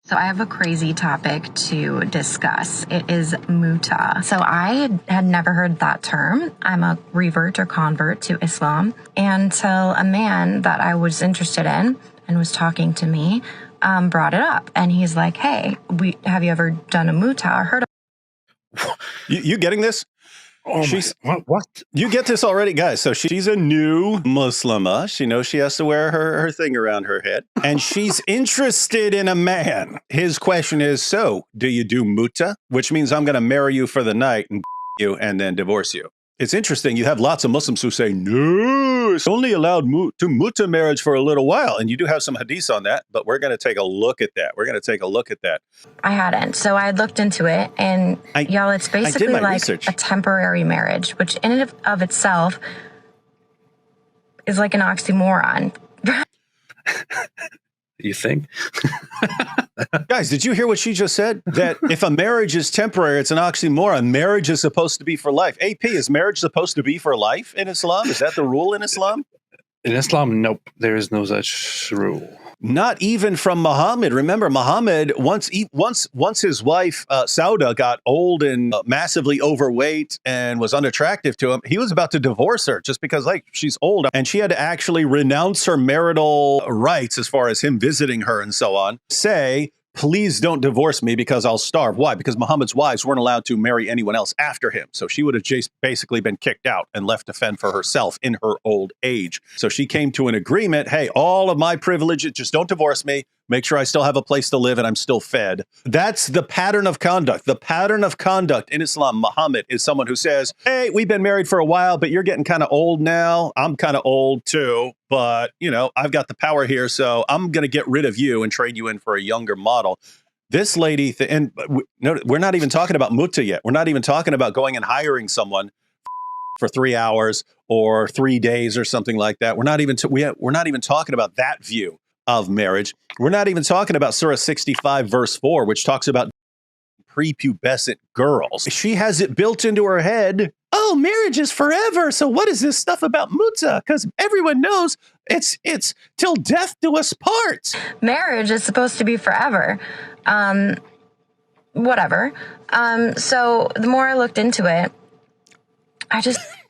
So I have a crazy topic to discuss. It is Mutah. So I had never heard that term. I'm a revert or convert to Islam until a man that I was interested in and was talking to me brought it up. And he's like, hey, have you ever done a Mutah or heard of You getting this? Oh, what? You get this already, guys. So she's a new Muslimah. She knows she has to wear her thing around her head. And she's interested in a man. His question is, so do you do Mutah? Which means I'm going to marry you for the night and you and then divorce you. It's interesting. You have lots of Muslims who say, no, it's only allowed to Mutah marriage for a little while. And you do have some hadiths on that, but we're going to take a look at that. I hadn't. So I had looked into it, and y'all, it's basically like research. A temporary marriage, which in and of itself is like an oxymoron. You think? Guys, did you hear what she just said? That if a marriage is temporary, it's an oxymoron. Marriage is supposed to be for life. AP, is marriage supposed to be for life in Islam? Is that the rule in Islam? In Islam, nope. There is no such rule. Not even from Muhammad. Remember, Muhammad, once his wife, Sauda, got old and massively overweight and was unattractive to him, he was about to divorce her just because, like, she's old. And she had to actually renounce her marital rights as far as him visiting her and so on. Say, please don't divorce me because I'll starve. Why? Because Muhammad's wives weren't allowed to marry anyone else after him. So she would have just basically been kicked out and left to fend for herself in her old age. So she came to an agreement. Hey, all of my privileges, just don't divorce me. Make sure I still have a place to live and I'm still fed. That's the pattern of conduct. The pattern of conduct in Islam. Muhammad is someone who says, hey, we've been married for a while, but you're getting kind of old now. I'm kind of old too, but you know, I've got the power here. So I'm going to get rid of you and trade you in for a younger model. This lady, we're not even talking about Mutah yet. We're not even talking about going and hiring someone for 3 hours or 3 days or something like that. We're not even talking about that view of marriage. We're not even talking about Surah 65 verse 4, which talks about prepubescent girls. She has it built into her head. Oh, marriage is forever. So what is this stuff about Mutah? Because everyone knows it's till death do us part. Marriage is supposed to be forever. Whatever. So the more I looked into it,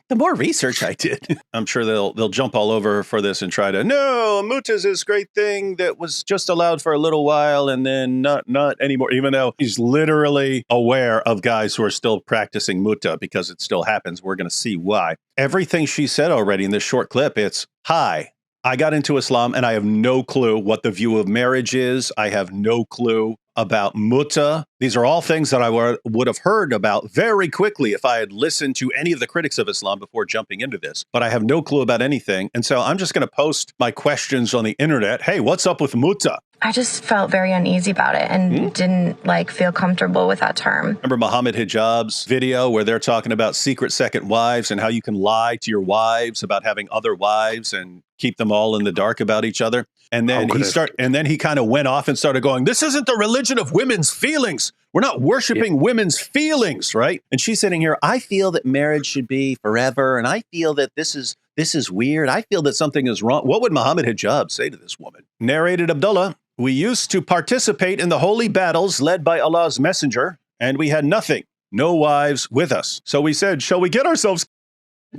the more research I did, I'm sure they'll jump all over for this and try to, no, Mutah is this great thing that was just allowed for a little while and then not anymore, even though he's literally aware of guys who are still practicing Mutah because it still happens. We're going to see why. Everything she said already in this short clip, it's, hi, I got into Islam and I have no clue what the view of marriage is. I have no clue about Mutah. These are all things that I would have heard about very quickly if I had listened to any of the critics of Islam before jumping into this. But I have no clue about anything. And so I'm just going to post my questions on the internet. Hey, what's up with Mutah? I just felt very uneasy about it and didn't feel comfortable with that term. Remember Muhammad Hijab's video where they're talking about secret second wives and how you can lie to your wives about having other wives and keep them all in the dark about each other? And then he kind of went off and started going, this isn't the religion of women's feelings. We're not worshiping women's feelings, right? And she's sitting here, I feel that marriage should be forever. And I feel that this is weird. I feel that something is wrong. What would Muhammad Hijab say to this woman? Narrated Abdullah, we used to participate in the holy battles led by Allah's messenger, and we had nothing, no wives with us. So we said, shall we get ourselves?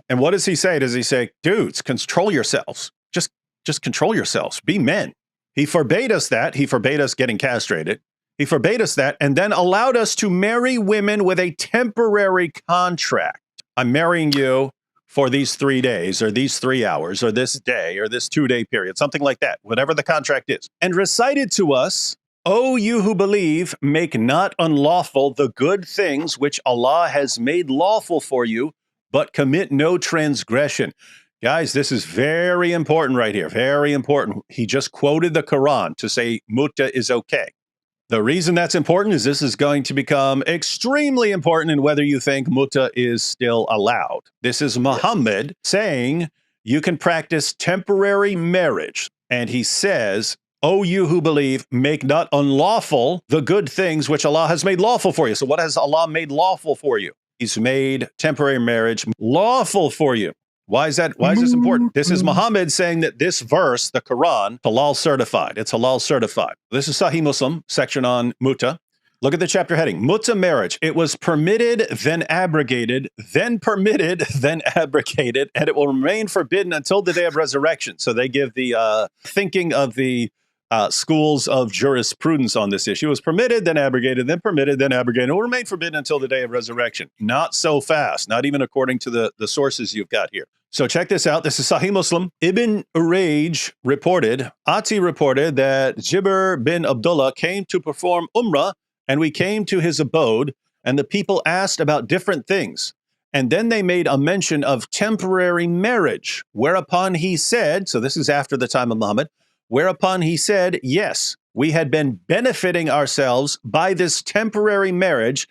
And what does he say? Does he say, dudes, control yourselves. Just control yourselves. Be men. He forbade us that. He forbade us getting castrated. He forbade us that and then allowed us to marry women with a temporary contract. I'm marrying you for these 3 days or these 3 hours or this day or this 2-day period, something like that, whatever the contract is. And recited to us, O you who believe, make not unlawful the good things which Allah has made lawful for you, but commit no transgression. Guys, this is very important right here. Very important. He just quoted the Quran to say Mutah is okay. The reason that's important is this is going to become extremely important in whether you think Mutah is still allowed. This is Muhammad saying you can practice temporary marriage. And he says, O you who believe, make not unlawful the good things which Allah has made lawful for you. So what has Allah made lawful for you? He's made temporary marriage lawful for you. Why is that? Why is this important? This is Muhammad saying that this verse, the Quran, halal certified. It's halal certified. This is Sahih Muslim, section on Mutah. Look at the chapter heading. Mutah marriage. It was permitted, then abrogated, then permitted, then abrogated, and it will remain forbidden until the day of resurrection. So they give the thinking of the schools of jurisprudence on this issue. It was permitted, then abrogated, then permitted, then abrogated. It will remain forbidden until the day of resurrection. Not so fast, not even according to the sources you've got here. So check this out. This is Sahih Muslim. Ibn Urayj reported, Ati reported that Jibr bin Abdullah came to perform Umrah, and we came to his abode, and the people asked about different things. And then they made a mention of temporary marriage, whereupon he said, so this is after the time of Muhammad, whereupon he said, yes, we had been benefiting ourselves by this temporary marriage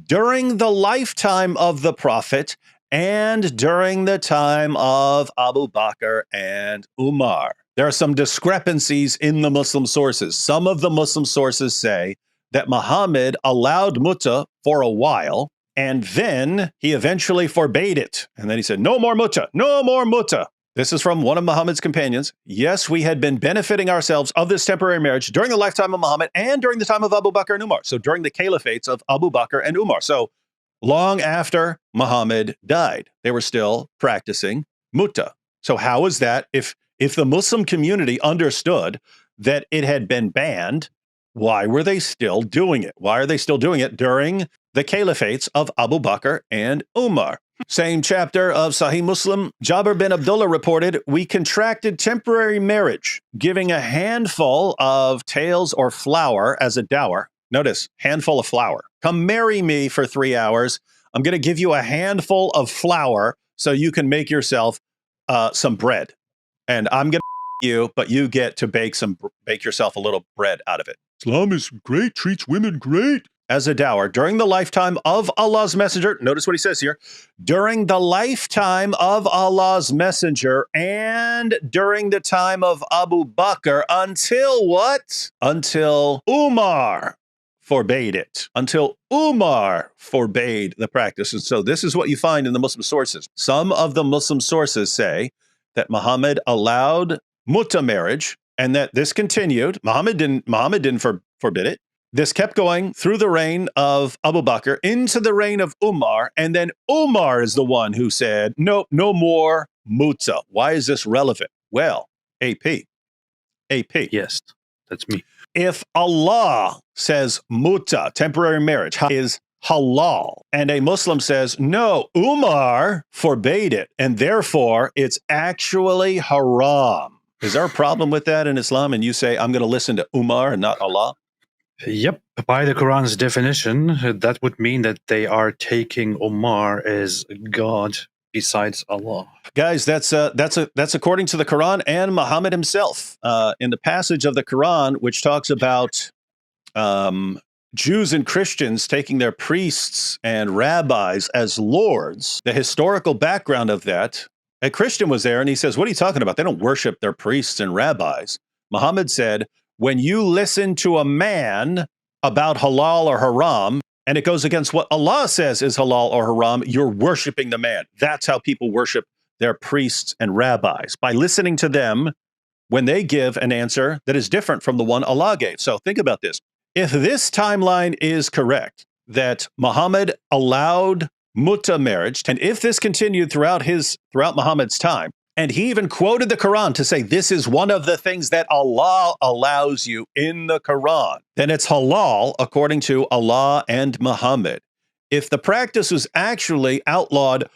during the lifetime of the Prophet and during the time of Abu Bakr and Umar. There are some discrepancies in the Muslim sources. Some of the Muslim sources say that Muhammad allowed Mutah for a while, and then he eventually forbade it. And then he said, no more Mutah, no more Mutah. This is from one of Muhammad's companions. Yes, we had been benefiting ourselves of this temporary marriage during the lifetime of Muhammad and during the time of Abu Bakr and Umar. So during the caliphates of Abu Bakr and Umar. So long after Muhammad died, they were still practicing Mutah. So how is that? If the Muslim community understood that it had been banned, why were they still doing it? Why are they still doing it during the caliphates of Abu Bakr and Umar? Same chapter of Sahih Muslim, Jabir bin Abdullah reported, we contracted temporary marriage, giving a handful of tails or flour as a dower. Notice, handful of flour. Come marry me for 3 hours. I'm going to give you a handful of flour so you can make yourself some bread. And I'm going to you, but you get to bake yourself a little bread out of it. Islam is great, treats women great. As a dower, during the lifetime of Allah's messenger, notice what he says here, during the lifetime of Allah's messenger and during the time of Abu Bakr, until what? Until Umar forbade it. Until Umar forbade the practice. And so this is what you find in the Muslim sources. Some of the Muslim sources say that Muhammad allowed Mutah marriage, and that this continued. Muhammad didn't forbid it. This kept going through the reign of Abu Bakr into the reign of Umar, and then Umar is the one who said, no more Mutah. Why is this relevant? Well, AP. Yes, that's me. If Allah says Mutah, temporary marriage, is halal, and a Muslim says, no, Umar forbade it, and therefore it's actually haram. Is there a problem with that in Islam? And you say, I'm going to listen to Umar and not Allah? Yep. By the Quran's definition, that would mean that they are taking Umar as God besides Allah. Guys, that's according to the Quran and Muhammad himself. In the passage of the Quran, which talks about Jews and Christians taking their priests and rabbis as lords, the historical background of that, a Christian was there and he says, what are you talking about? They don't worship their priests and rabbis. Muhammad said, when you listen to a man about halal or haram, and it goes against what Allah says is halal or haram, you're worshiping the man. That's how people worship their priests and rabbis, by listening to them when they give an answer that is different from the one Allah gave. So think about this. If this timeline is correct, that Muhammad allowed Mutah marriage, and if this continued throughout Muhammad's time, and he even quoted the Quran to say this is one of the things that Allah allows you in the Quran, then it's halal according to Allah and Muhammad. If the practice was actually outlawed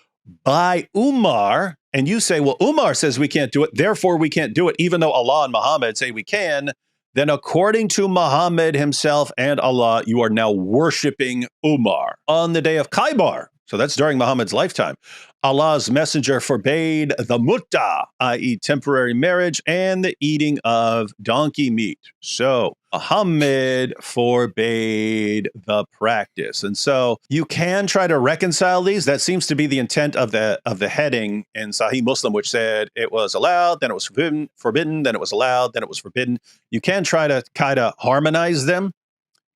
by Umar, and you say, well, Umar says we can't do it, therefore we can't do it, even though Allah and Muhammad say we can, then according to Muhammad himself and Allah, you are now worshiping Umar. On the day of Khaybar, so that's during Muhammad's lifetime, Allah's messenger forbade the Mutah, i.e. temporary marriage, and the eating of donkey meat. So Muhammad forbade the practice. And so you can try to reconcile these. That seems to be the intent of the heading in Sahih Muslim, which said it was allowed, then it was forbidden, then it was allowed, then it was forbidden. You can try to kind of harmonize them.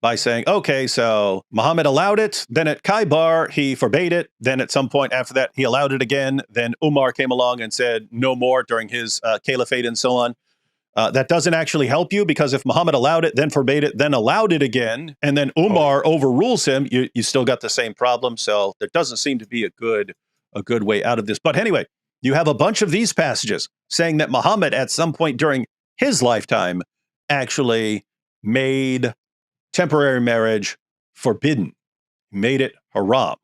by saying, okay, so Muhammad allowed it, then at Khaybar, he forbade it, then at some point after that, he allowed it again, then Umar came along and said no more during his caliphate and so on. That doesn't actually help you, because if Muhammad allowed it, then forbade it, then allowed it again, and then Umar overrules him, you still got the same problem. So there doesn't seem to be a good way out of this. But anyway, you have a bunch of these passages saying that Muhammad at some point during his lifetime actually made temporary marriage forbidden, made it haram.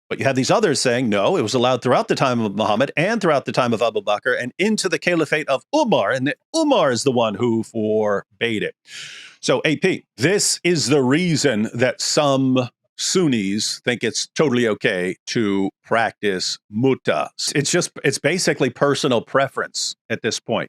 But you have these others saying, no, it was allowed throughout the time of Muhammad and throughout the time of Abu Bakr and into the caliphate of Umar, and that Umar is the one who forbade it. So, AP, this is the reason that some Sunnis think it's totally okay to practice Mutah. It's basically personal preference at this point.